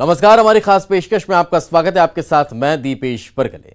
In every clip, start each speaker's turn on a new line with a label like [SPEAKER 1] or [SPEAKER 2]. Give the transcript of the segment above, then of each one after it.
[SPEAKER 1] नमस्कार, हमारी खास पेशकश में आपका स्वागत है। आपके साथ मैं दीपेश परगले।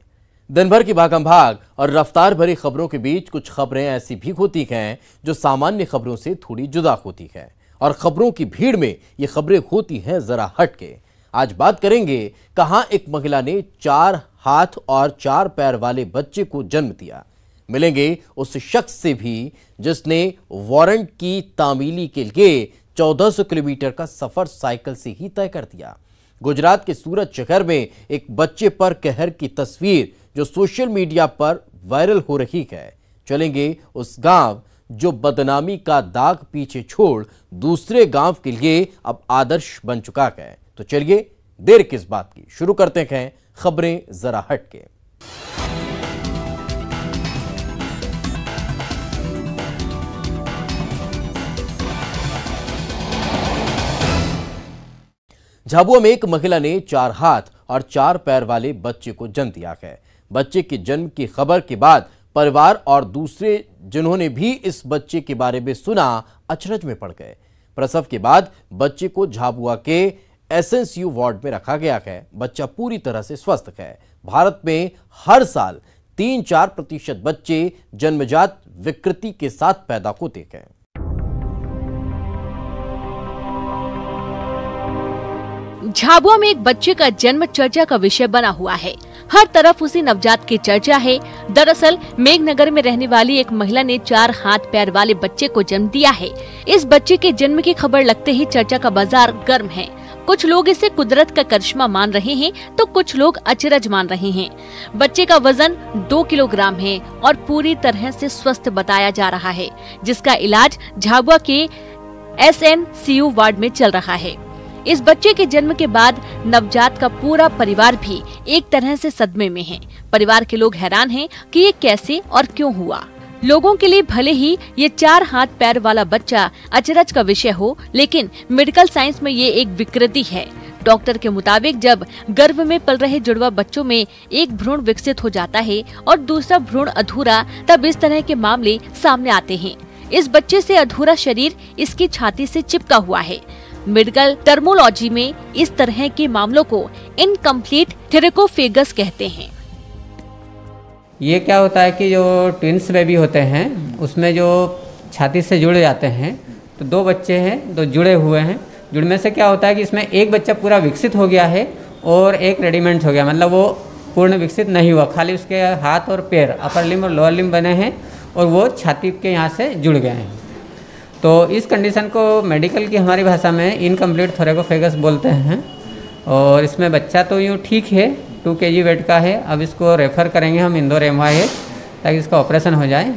[SPEAKER 1] दिन भर की भागम भाग और रफ्तार भरी खबरों के बीच कुछ खबरें ऐसी भी होती हैं जो सामान्य खबरों से थोड़ी जुदा होती हैं, और खबरों की भीड़ में ये खबरें होती हैं जरा हटके। आज बात करेंगे कहां एक महिला ने 4 हाथ और 4 पैर वाले बच्चे को जन्म दिया। मिलेंगे उस शख्स से भी जिसने वारंट की तामीली के लिए 1400 किलोमीटर का सफर साइकिल से ही तय कर दिया। गुजरात के सूरत शहर में एक बच्चे पर कहर की तस्वीर जो सोशल मीडिया पर वायरल हो रही है। चलेंगे उस गांव जो बदनामी का दाग पीछे छोड़ दूसरे गांव के लिए अब आदर्श बन चुका है। तो चलिए देर किस बात की, शुरू करते हैं खबरें जरा हटके। झाबुआ में एक महिला ने 4 हाथ और 4 पैर वाले बच्चे को जन्म दिया है। बच्चे के जन्म की खबर के बाद परिवार और दूसरे जिन्होंने भी इस बच्चे के बारे में सुना अचरज में पड़ गए। प्रसव के बाद बच्चे को झाबुआ के एसएनसीयू वार्ड में रखा गया है। बच्चा पूरी तरह से स्वस्थ है। भारत में हर साल 3-4% बच्चे जन्मजात विकृति के साथ पैदा होते हैं।
[SPEAKER 2] झाबुआ में एक बच्चे का जन्म चर्चा का विषय बना हुआ है। हर तरफ उसी नवजात की चर्चा है। दरअसल मेघनगर में रहने वाली एक महिला ने 4 हाथ पैर वाले बच्चे को जन्म दिया है। इस बच्चे के जन्म की खबर लगते ही चर्चा का बाजार गर्म है। कुछ लोग इसे कुदरत का करिश्मा मान रहे हैं तो कुछ लोग अचरज मान रहे हैं। बच्चे का वजन 2 किलोग्राम है और पूरी तरह से स्वस्थ बताया जा रहा है, जिसका इलाज झाबुआ के एसएनसीयू वार्ड में चल रहा है। इस बच्चे के जन्म के बाद नवजात का पूरा परिवार भी एक तरह से सदमे में है। परिवार के लोग हैरान हैं कि ये कैसे और क्यों हुआ। लोगों के लिए भले ही ये 4 हाथ पैर वाला बच्चा अचरज का विषय हो, लेकिन मेडिकल साइंस में ये एक विकृति है। डॉक्टर के मुताबिक जब गर्भ में पल रहे जुड़वा बच्चों में एक भ्रूण विकसित हो जाता है और दूसरा भ्रूण अधूरा, तब इस तरह के मामले सामने आते हैं। इस बच्चे से अधूरा शरीर इसकी छाती से चिपका हुआ है। मेडिकल टर्मोलॉजी में इस तरह के मामलों को इनकम्प्लीट थेरेकोफेगस कहते हैं।
[SPEAKER 3] ये क्या होता है कि जो ट्विंस बेबी होते हैं उसमें जो छाती से जुड़ जाते हैं, तो 2 बच्चे हैं, 2 जुड़े हुए हैं। जुड़ने से क्या होता है कि इसमें एक बच्चा पूरा विकसित हो गया है और एक रेडीमेड हो गया, मतलब वो पूर्ण विकसित नहीं हुआ। खाली उसके हाथ और पैर, अपर लिम्ब और लोअर लिम्ब बने हैं और वो छाती के यहाँ से जुड़ गए हैं। तो इस कंडीशन को मेडिकल की हमारी भाषा में इनकम्प्लीट थोरेकोफेगस बोलते हैं। और इसमें बच्चा तो यूँ ठीक है, 2 kg वेट का है। अब इसको रेफर करेंगे हम इंदौर MIH ताकि इसका ऑपरेशन हो जाए।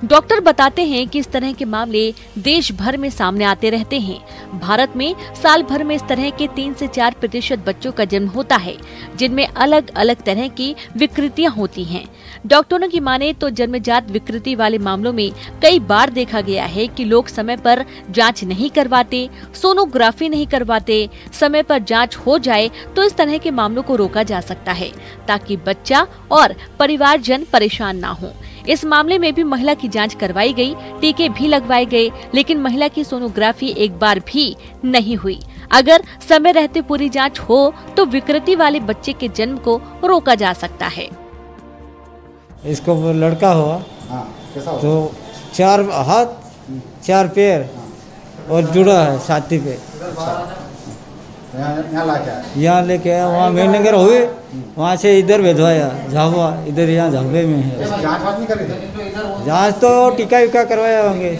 [SPEAKER 2] डॉक्टर बताते हैं कि इस तरह के मामले देश भर में सामने आते रहते हैं। भारत में साल भर में इस तरह के 3 से 4% बच्चों का जन्म होता है, जिनमें अलग अलग तरह की विकृतियां होती हैं। डॉक्टरों की माने तो जन्मजात विकृति वाले मामलों में कई बार देखा गया है कि लोग समय पर जांच नहीं करवाते, सोनोग्राफी नहीं करवाते। समय पर जांच हो जाए तो इस तरह के मामलों को रोका जा सकता है, ताकि बच्चा और परिवारजन परेशान ना हो। इस मामले में भी महिला की जांच करवाई गई, टीके भी लगवाए गए, लेकिन महिला की सोनोग्राफी एक बार भी नहीं हुई। अगर समय रहते पूरी जांच हो तो विकृति वाले बच्चे के जन्म को रोका जा सकता है।
[SPEAKER 4] इसको वो लड़का हुआ तो 4 हाथ 4 पैर और जुड़ा है छाती पे। यहाँ लेके आया, वहाँ मेघनगर हुए, वहाँ से इधर भेजवाया झाबुआ, इधर यहाँ झाबुए में है। जाँच तो टीका वीका करवाया होंगे,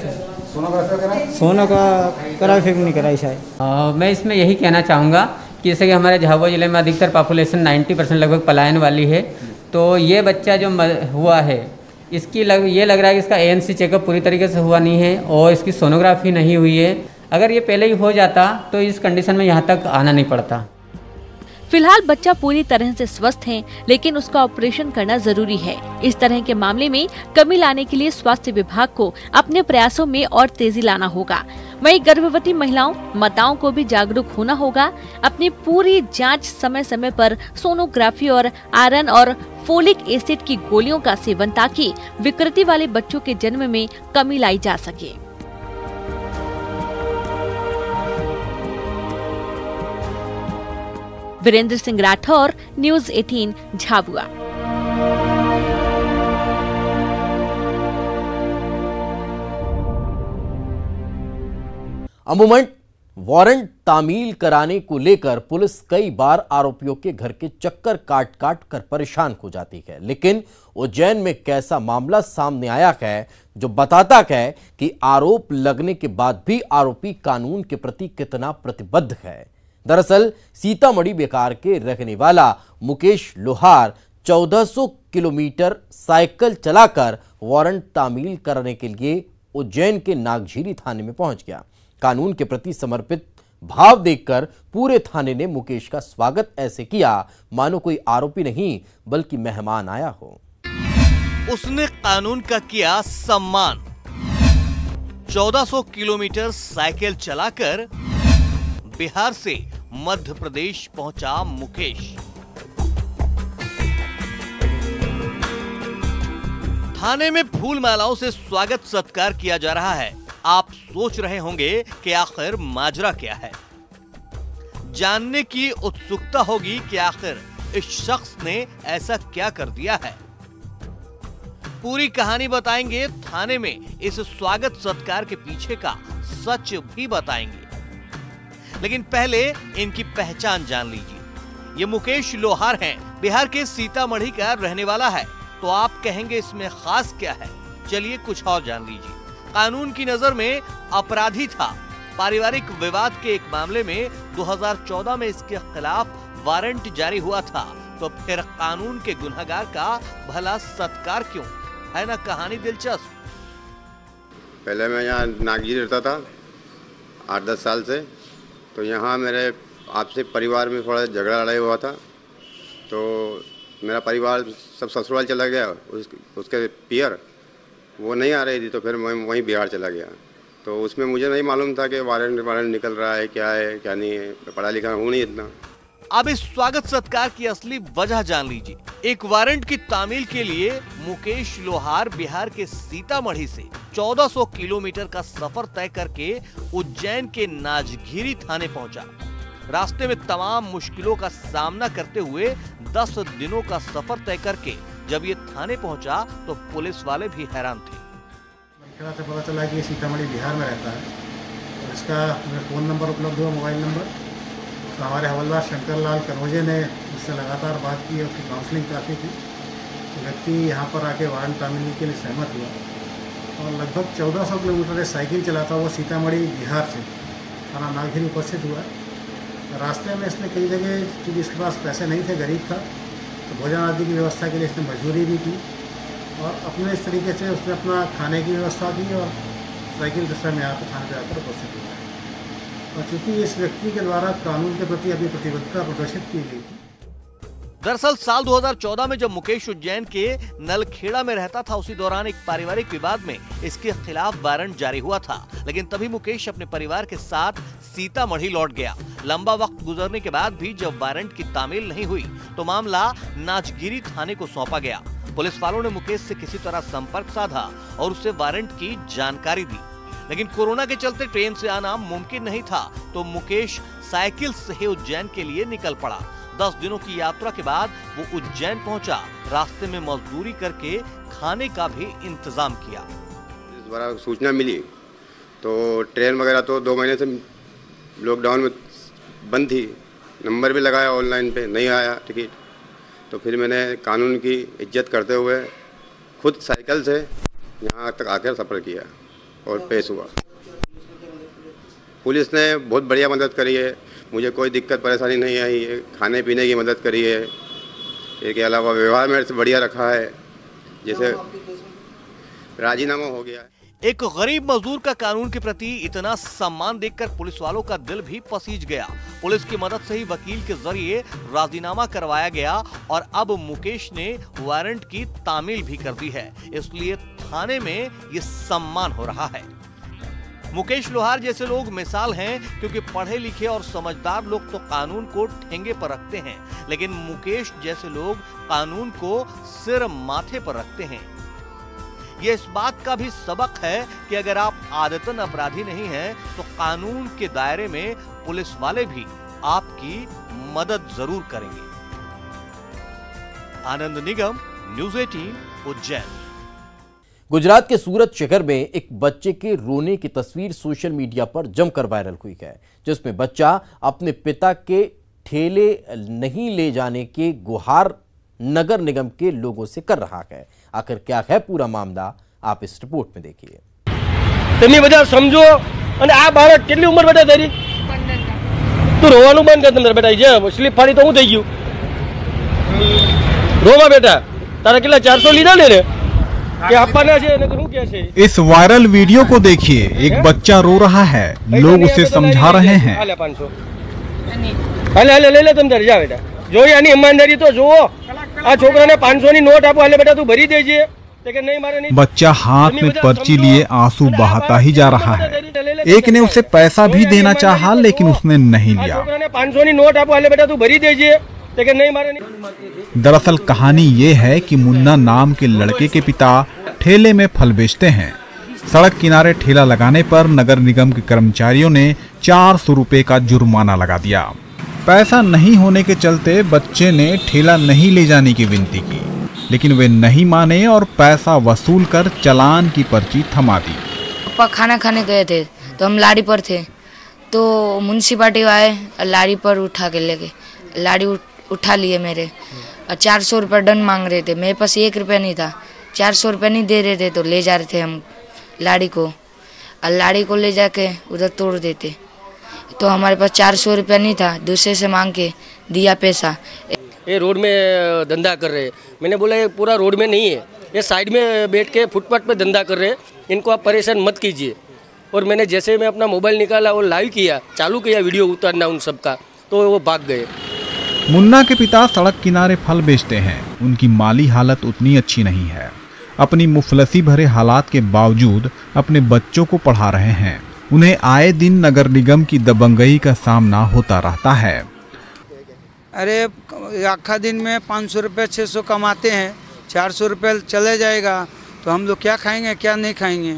[SPEAKER 4] सोना का कराई नहीं कराई शायद।
[SPEAKER 3] मैं इसमें यही कहना चाहूँगा कि जैसे कि हमारे झाबुआ जिले में अधिकतर पॉपुलेशन 90% लगभग पलायन वाली है। तो ये बच्चा जो हुआ है इसकी ये लग रहा है कि इसका ANC चेकअप पूरी तरीके से हुआ नहीं है और इसकी सोनोग्राफी नहीं हुई है। अगर ये पहले ही हो जाता तो इस कंडीशन में यहाँ तक आना नहीं पड़ता।
[SPEAKER 2] फिलहाल बच्चा पूरी तरह से स्वस्थ है, लेकिन उसका ऑपरेशन करना जरूरी है। इस तरह के मामले में कमी लाने के लिए स्वास्थ्य विभाग को अपने प्रयासों में और तेजी लाना होगा। वहीं गर्भवती महिलाओं, माताओं को भी जागरूक होना होगा। अपनी पूरी जांच समय समय पर सोनोग्राफी और आयरन और फोलिक एसिड की गोलियों का सेवन, ताकि विकृति वाले बच्चों के जन्म में कमी लाई जा सके। वीरेंद्र सिंह राठौर, न्यूज 18 झाबुआ।
[SPEAKER 1] अमूमन वारंट तामील कराने को लेकर पुलिस कई बार आरोपियों के घर के चक्कर काट काट कर परेशान हो जाती है, लेकिन उज्जैन में कैसा मामला सामने आया है जो बताता है कि आरोप लगने के बाद भी आरोपी कानून के प्रति कितना प्रतिबद्ध है। दरअसल सीतामढ़ी बिहार के रहने वाला मुकेश लोहार 1400 किलोमीटर साइकिल चलाकर वारंट तामील कराने के लिए उज्जैन के नागझीरी थाने में पहुंच गया। कानून के प्रति समर्पित भाव देखकर पूरे थाने ने मुकेश का स्वागत ऐसे किया मानो कोई आरोपी नहीं बल्कि मेहमान आया हो।
[SPEAKER 5] उसने कानून का किया सम्मान। 1400 किलोमीटर साइकिल चलाकर बिहार से मध्य प्रदेश पहुंचा मुकेश। थाने में फूल मालाओं से स्वागत सत्कार किया जा रहा है। आप सोच रहे होंगे कि आखिर माजरा क्या है। जानने की उत्सुकता होगी कि आखिर इस शख्स ने ऐसा क्या कर दिया है। पूरी कहानी बताएंगे, थाने में इस स्वागत सत्कार के पीछे का सच भी बताएंगे। लेकिन पहले इनकी पहचान जान लीजिए। ये मुकेश लोहार हैं, बिहार के सीतामढ़ी का रहने वाला है। तो आप कहेंगे इसमें खास क्या है? चलिए कुछ और जान लीजिए। कानून की नजर में अपराधी था। पारिवारिक विवाद के एक मामले में 2014 में इसके खिलाफ वारंट जारी हुआ था। तो फिर कानून के गुनहगार का भला सत्कार क्यों? है ना कहानी दिलचस्प।
[SPEAKER 6] पहले मैं यहाँ नागझीरी रहता था 8-10 साल से। तो यहाँ मेरे आपसे परिवार में थोड़ा झगड़ा लड़ाई हुआ था। तो मेरा परिवार सब ससुराल चला गया। उसके पियर वो नहीं आ रही थी, तो फिर मैं वहीं बिहार चला गया। तो उसमें मुझे नहीं मालूम था कि वारंट निकल रहा है क्या नहीं है। पढ़ा लिखा हूँ नहीं इतना।
[SPEAKER 5] अब इस स्वागत सत्कार की असली वजह जान लीजिए। एक वारंट की तामील के लिए मुकेश लोहार बिहार के सीतामढ़ी से 1400 किलोमीटर का सफर तय करके उज्जैन के नागझीरी थाने पहुंचा। रास्ते में तमाम मुश्किलों का सामना करते हुए 10 दिनों का सफर तय करके जब ये थाने पहुंचा तो पुलिस वाले भी हैरान थे।
[SPEAKER 7] मनखेड़ा से पता चला कि ये सीतामढ़ी बिहार में रहता है और इसका फ़ोन नंबर उपलब्ध हुआ, मोबाइल नंबर। तो हमारे हवलदार शंकर लाल कनौजे ने उससे लगातार बात की और उसकी काउंसलिंग काफ़ी की। तो व्यक्ति यहाँ पर आके वारंट तामील के लिए सहमत हुआ और लगभग 1400 किलोमीटर साइकिल चलाता हुआ सीतामढ़ी बिहार से थाना नागझीरी उपस्थित हुआ। रास्ते में इसने कई जगह, क्योंकि इसके पास पैसे नहीं थे, गरीब था, तो भोजन आदि की व्यवस्था के लिए इसने मजदूरी भी की और अपने इस तरीके से उसने अपना खाने की व्यवस्था की और साइकिल रिक्शा में यहाँ पर थाने पर आकर उपस्थित हुआ। और चूँकि इस व्यक्ति के द्वारा कानून के प्रति अभी प्रतिबद्धता प्रदर्शित की गई थी।
[SPEAKER 5] दरअसल साल 2014 में जब मुकेश उज्जैन के नलखेड़ा में रहता था, उसी दौरान एक पारिवारिक विवाद में इसके खिलाफ वारंट जारी हुआ था। लेकिन तभी मुकेश अपने परिवार के साथ सीतामढ़ी लौट गया। लंबा वक्त गुजरने के बाद भी जब वारंट की तामील नहीं हुई तो मामला नागझीरी थाने को सौंपा गया। पुलिस वालों ने मुकेश से किसी तरह संपर्क साधा और उसे वारंट की जानकारी दी। लेकिन कोरोना के चलते ट्रेन से आना मुमकिन नहीं था, तो मुकेश साइकिल से उज्जैन के लिए निकल पड़ा। 10 दिनों की यात्रा के बाद वो उज्जैन पहुंचा। रास्ते में मजदूरी करके खाने का भी इंतजाम किया।
[SPEAKER 6] इस बार सूचना मिली तो ट्रेन वगैरह तो 2 महीने से लॉकडाउन में बंद थी। नंबर भी लगाया ऑनलाइन पे, नहीं आया टिकट। तो फिर मैंने कानून की इज्जत करते हुए खुद साइकिल से यहाँ तक आकर सफ़र किया और पेश हुआ। पुलिस ने बहुत बढ़िया मदद करी है, मुझे कोई दिक्कत परेशानी नहीं आई है। खाने पीने की मदद करी है। इसके अलावा व्यवहार मेरे से बढ़िया रखा है, जैसे राजीनामा हो गया है।
[SPEAKER 5] एक गरीब मजदूर का कानून के प्रति इतना सम्मान देखकर पुलिस वालों का दिल भी पसीज गया। पुलिस की मदद से ही वकील के जरिए राजीनामा करवाया गया और अब मुकेश ने वारंट की तामील भी कर दी है। इसलिए थाने में ये सम्मान हो रहा है। मुकेश लोहार जैसे लोग मिसाल हैं, क्योंकि पढ़े लिखे और समझदार लोग तो कानून को ठेंगे पर रखते हैं, लेकिन मुकेश जैसे लोग कानून को सिर माथे पर रखते हैं। ये इस बात का भी सबक है कि अगर आप आदतन अपराधी नहीं हैं, तो कानून के दायरे में पुलिस वाले भी आपकी मदद जरूर करेंगे। आनंद निगम, न्यूज़ 18, उज्जैन।
[SPEAKER 1] गुजरात के सूरत शहर में एक बच्चे के रोने की तस्वीर सोशल मीडिया पर जमकर वायरल हुई है, जिसमें बच्चा अपने पिता के ठेले नहीं ले जाने की गुहार नगर निगम के लोगों से कर रहा है। आखिर क्या है पूरा मामला, आप इस रिपोर्ट में देखिए।
[SPEAKER 8] તમે બધા સમજો અને આ બાળક કેટલી ઉંમર બેટા તારી? 15 તું રોવાનું બંધ કર તંદર બેટા જે સ્લીપ ફાડી તો હું થઈ ગયું રોવા બેટા તારા કેટલા 400 લીધા ને કે આપવાના છે ને શું કહે છે?
[SPEAKER 9] इस वायरल वीडियो को देखिए, एक बच्चा रो रहा है, लोग उसे समझा रहे हैं।
[SPEAKER 8] હાલે 500 હાલે હાલે લે લે તમ તારે જા બેટા જો આની ઈમાનદારી તો જુઓ આ છોકરાને 500 ની નોટ આપો હાલે બેટા તું ભરી દેજે।
[SPEAKER 9] बच्चा हाथ में पर्ची लिए आंसू बहाता ही जा रहा है। एक ने उसे पैसा भी देना चाहा, लेकिन उसने नहीं लिया।
[SPEAKER 8] 500 ની નોટ આપો હાલે બેટા તું ભરી દેજે।
[SPEAKER 9] दरअसल कहानी ये है कि मुन्ना नाम के लड़के के पिता ठेले में फल बेचते हैं। सड़क किनारे ठेला लगाने पर नगर निगम के कर्मचारियों ने 400 रुपए का जुर्माना लगा दिया। पैसा नहीं होने के चलते बच्चे ने ठेला नहीं ले जाने की विनती की, लेकिन वे नहीं माने और पैसा वसूल कर चालान की पर्ची थमा दी।
[SPEAKER 10] पापा खाना खाने गए थे तो हम लाड़ी पर थे, तो म्यूनसिपालिटी आए, लाड़ी पर उठा के ले गए। लाड़ी उठा लिए मेरे, 400 रुपये दंड मांग रहे थे। मेरे पास 1 रुपया नहीं था, 400 रुपये नहीं दे रहे थे, तो ले जा रहे थे हम लाड़ी को, और लाड़ी को ले जाके उधर तोड़ देते। तो हमारे पास 400 रुपया नहीं था, दूसरे से मांग के दिया पैसा।
[SPEAKER 8] ये रोड में धंधा कर रहे हैं। मैंने बोला ये पूरा रोड में नहीं है, ये साइड में बैठ के फुटपाथ पे धंधा कर रहे हैं, इनको आप परेशान मत कीजिए। और मैंने जैसे मैं अपना मोबाइल निकाला और लाइव किया, चालू किया वीडियो उतारना उन सबका, तो वो भाग गए।
[SPEAKER 9] मुन्ना के पिता सड़क किनारे फल बेचते हैं। उनकी माली हालत उतनी अच्छी नहीं है। अपनी मुफलसी भरे हालात के बावजूद अपने बच्चों को पढ़ा रहे हैं। उन्हें आए दिन नगर निगम की दबंगई का सामना होता रहता है।
[SPEAKER 11] अरे आखा दिन में 500 रुपये 600 कमाते हैं, 400 रुपये चले जाएगा तो हम लोग क्या खाएंगे क्या नहीं खाएंगे।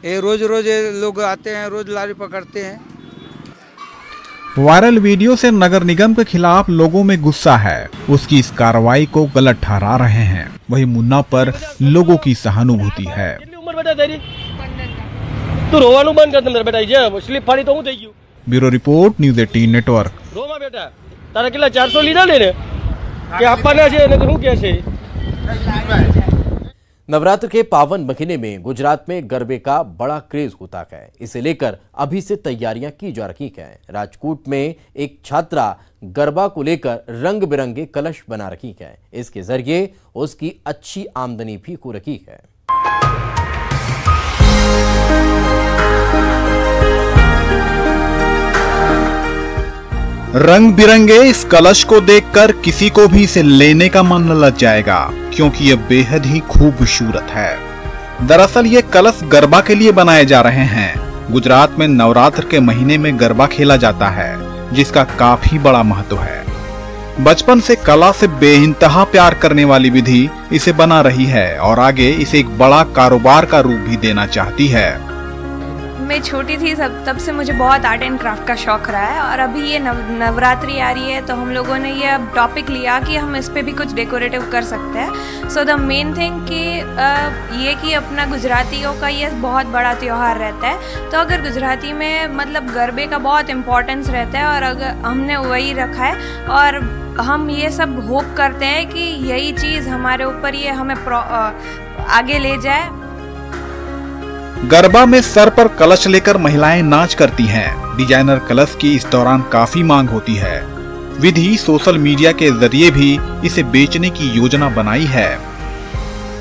[SPEAKER 11] ये रोज रोज लोग आते हैं, रोज लारी पकड़ते हैं।
[SPEAKER 9] वायरल वीडियो से नगर निगम के खिलाफ लोगों में गुस्सा है। उसकी इस कार्रवाई को गलत ठहरा रहे हैं। वही मुन्ना पर लोगों की सहानुभूति है।
[SPEAKER 8] तू रोવાનું બંધ કર તંદર બેટા જે સ્લીપ ફાડી તો હું થઈ ગયું।
[SPEAKER 9] Bureau report, news 18 network.
[SPEAKER 8] રોવા બેટા તારા કેટલા 400 લીધા ને કે આપવાના છે ને શું કહે છે?
[SPEAKER 1] नवरात्र के पावन महीने में गुजरात में गरबे का बड़ा क्रेज होता है। इसे लेकर अभी से तैयारियां की जा रही हैं। राजकोट में एक छात्रा गरबा को लेकर रंग बिरंगे कलश बना रही है। इसके जरिए उसकी अच्छी आमदनी भी हो रही है।
[SPEAKER 9] रंग बिरंगे इस कलश को देखकर किसी को भी इसे लेने का मन ललच जाएगा, क्योंकि यह बेहद ही खूबसूरत है। दरअसल ये कलश गरबा के लिए बनाए जा रहे हैं। गुजरात में नवरात्र के महीने में गरबा खेला जाता है, जिसका काफी बड़ा महत्व है। बचपन से कला से बेइंतहा प्यार करने वाली विधि इसे बना रही है और आगे इसे एक बड़ा कारोबार का रूप भी देना चाहती है।
[SPEAKER 12] मैं छोटी थी तब से मुझे बहुत आर्ट एंड क्राफ्ट का शौक रहा है, और अभी ये नवरात्रि आ रही है तो हम लोगों ने ये अब टॉपिक लिया कि हम इस पे भी कुछ डेकोरेटिव कर सकते हैं। सो द मेन थिंग कि ये कि अपना गुजरातियों का ये बहुत बड़ा त्यौहार रहता है, तो अगर गुजराती में मतलब गरबे का बहुत इम्पोर्टेंस रहता है, और अगर हमने वही रखा है, और हम ये सब होप करते हैं कि यही चीज़ हमारे ऊपर ये हमें आगे ले जाए।
[SPEAKER 9] गरबा में सर पर कलश लेकर महिलाएं नाच करती हैं। डिजाइनर कलश की इस दौरान काफी मांग होती है। विधि सोशल मीडिया के जरिए भी इसे बेचने की योजना बनाई है।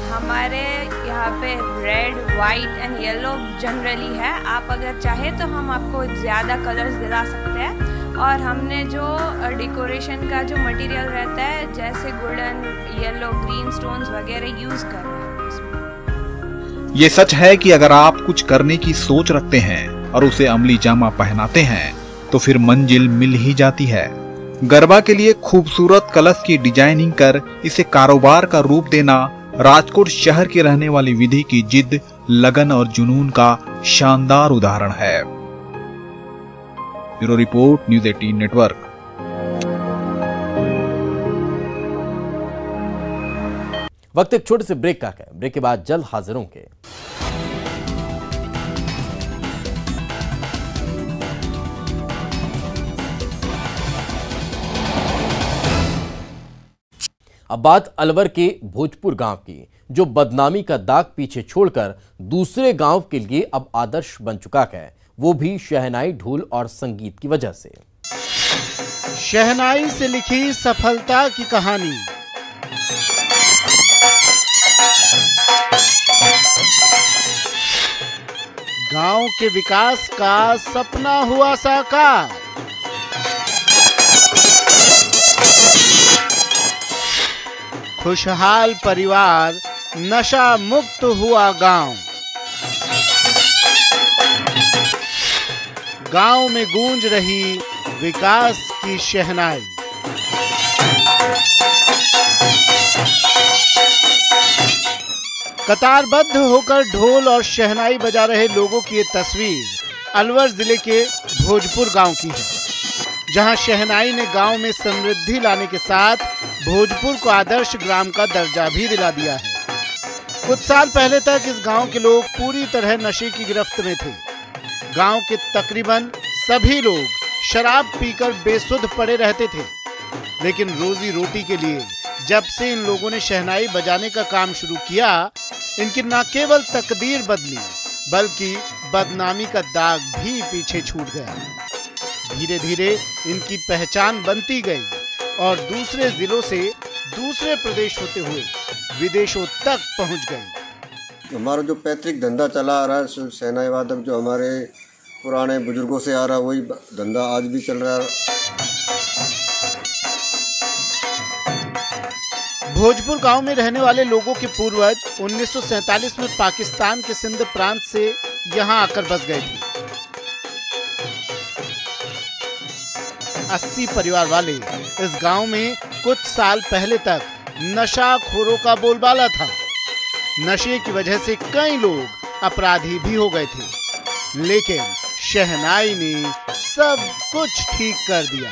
[SPEAKER 12] हमारे यहाँ पे red, white and yellow generally है। आप अगर चाहे तो हम आपको ज्यादा कलर्स दिला सकते हैं, और हमने जो डेकोरेशन का जो मटेरियल रहता है जैसे गोल्डन, येलो, ग्रीन स्टोन्स वगैरह यूज कर रहे हैं।
[SPEAKER 9] ये सच है कि अगर आप कुछ करने की सोच रखते हैं और उसे अमली जामा पहनाते हैं तो फिर मंजिल मिल ही जाती है। गरबा के लिए खूबसूरत कलश की डिजाइनिंग कर इसे कारोबार का रूप देना राजकोट शहर के रहने वाली विधि की जिद, लगन और जुनून का शानदार उदाहरण है। Bureau report, news 18 network.
[SPEAKER 1] वक्त एक छोटे से ब्रेक का है। ब्रेक के बाद जल्द हाजिर होंगे। अब बात अलवर के भोजपुर गांव की, जो बदनामी का दाग पीछे छोड़कर दूसरे गांव के लिए अब आदर्श बन चुका है, वो भी शहनाई, ढोल और संगीत की वजह से।
[SPEAKER 13] शहनाई से लिखी सफलता की कहानी। गांव के विकास का सपना हुआ साकार। खुशहाल परिवार, नशा मुक्त हुआ गांव। गांव में गूंज रही विकास की शहनाई। कतारबद्ध होकर ढोल और शहनाई बजा रहे लोगों की ये तस्वीर अलवर जिले के भोजपुर गांव की है, जहां शहनाई ने गांव में समृद्धि लाने के साथ भोजपुर को आदर्श ग्राम का दर्जा भी दिला दिया है। कुछ साल पहले तक इस गांव के लोग पूरी तरह नशे की गिरफ्त में थे। गांव के तकरीबन सभी लोग शराब पीकर बेसुध पड़े रहते थे, लेकिन रोजी रोटी के लिए जब से इन लोगों ने शहनाई बजाने का काम शुरू किया, इनकी न केवल तकदीर बदली बल्कि बदनामी का दाग भी पीछे छूट गया। धीरे धीरे इनकी पहचान बनती गई और दूसरे जिलों से दूसरे प्रदेश होते हुए विदेशों तक पहुंच गई।
[SPEAKER 6] हमारा जो पैतृक धंधा चला आ रहा है, शहनाई वादक जो हमारे पुराने बुजुर्गों से आ रहा है, वही धंधा आज भी चल रहा है।
[SPEAKER 13] भोजपुर गांव में रहने वाले लोगों के पूर्वज 1947 में पाकिस्तान के सिंध प्रांत से यहां आकर बस गए थे। 80 परिवार वाले इस गांव में कुछ साल पहले तक नशाखोरों का बोलबाला था। नशे की वजह से कई लोग अपराधी भी हो गए थे, लेकिन शहनाई ने सब कुछ ठीक कर दिया।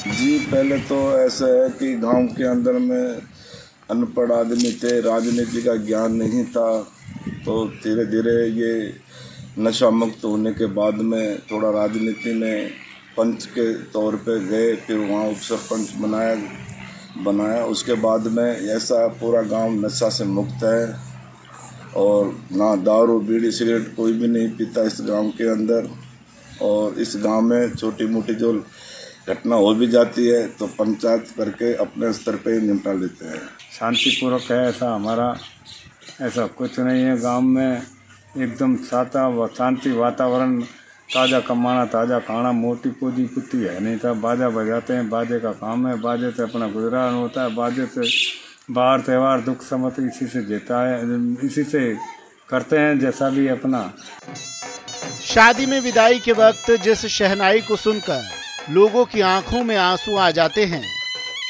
[SPEAKER 14] जी, पहले तो ऐसा है कि गांव के अंदर में अनपढ़ आदमी थे, राजनीति का ज्ञान नहीं था, तो धीरे धीरे ये नशा मुक्त होने के बाद में थोड़ा राजनीति में पंच के तौर पे गए, फिर वहाँ उप सरपंच बनाया। उसके बाद में ऐसा पूरा गांव नशा से मुक्त है और ना दारू बीड़ी सिगरेट कोई भी नहीं पीता इस गांव के अंदर। और इस गांव में छोटी मोटी जो घटना हो भी जाती है तो पंचायत करके अपने स्तर पे ही निपटा लेते हैं।
[SPEAKER 15] शांतिपूर्वक है, ऐसा हमारा ऐसा कुछ नहीं है। गांव में एकदम शांति वातावरण, ताज़ा कमाना ताज़ा खाना, मोटी पूजी कुत्ती है नहीं था। बाजा बजाते हैं, बाजे का काम है, बाजे से अपना गुजरान होता है, बाजे से बाहर त्योहार दुख समत इसी से जीता है, इसी से करते हैं जैसा भी अपना।
[SPEAKER 13] शादी में विदाई के वक्त जिस शहनाई को सुनकर लोगों की आंखों में आंसू आ जाते हैं,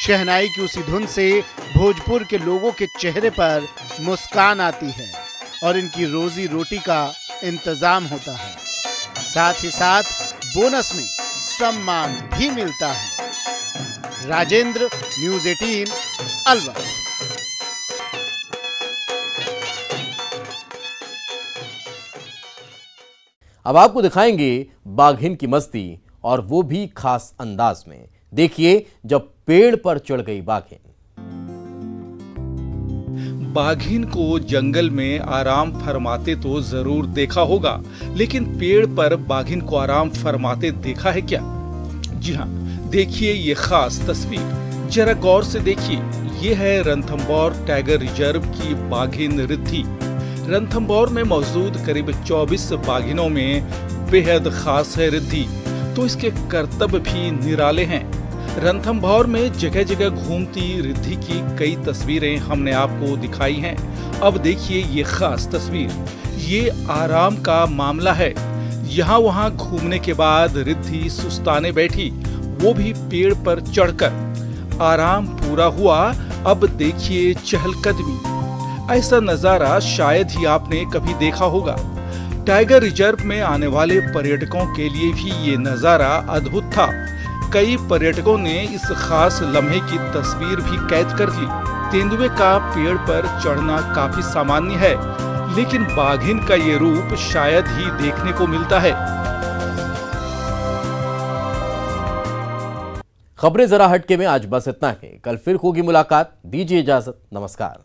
[SPEAKER 13] शहनाई की उसी धुन से भोजपुर के लोगों के चेहरे पर मुस्कान आती है और इनकी रोजी रोटी का इंतजाम होता है। साथ ही साथ बोनस में सम्मान भी मिलता है। राजेंद्र, न्यूज़ 18 अलवर।
[SPEAKER 1] अब आपको दिखाएंगे बाघिन की मस्ती, और वो भी खास अंदाज में। देखिए जब पेड़ पर चढ़ गई बाघिन।
[SPEAKER 9] बाघिन को जंगल में आराम फरमाते तो जरूर देखा होगा, लेकिन पेड़ पर बाघिन को आराम फरमाते देखा है क्या? जी हाँ, देखिए ये खास तस्वीर, जरा गौर से देखिए। ये है रणथंभौर टाइगर रिजर्व की बाघिन रिद्धि। रणथंभौर में मौजूद करीब 24 बाघिनों में बेहद खास है रिद्धि, तो इसके कर्तव्य भी निराले हैं। रणथंभौर में जगह जगह घूमती रिद्धि की कई तस्वीरें हमने आपको दिखाई हैं। अब देखिए ये खास तस्वीर, ये आराम का मामला है। यहाँ वहाँ घूमने के बाद रिद्धि सुस्ताने बैठी, वो भी पेड़ पर चढ़कर। आराम पूरा हुआ, अब देखिए चहलकदमी। ऐसा नजारा शायद ही आपने कभी देखा होगा।
[SPEAKER 16] टाइगर रिजर्व में आने वाले पर्यटकों के लिए भी ये नजारा अद्भुत था। कई पर्यटकों ने इस खास लम्हे की तस्वीर भी कैद कर ली। तेंदुए का पेड़ पर चढ़ना काफी सामान्य है, लेकिन बाघिन का ये रूप शायद ही देखने को मिलता है।
[SPEAKER 1] खबरें जरा हटके में आज बस इतना ही। कल फिर होगी मुलाकात। दीजिए इजाजत। नमस्कार।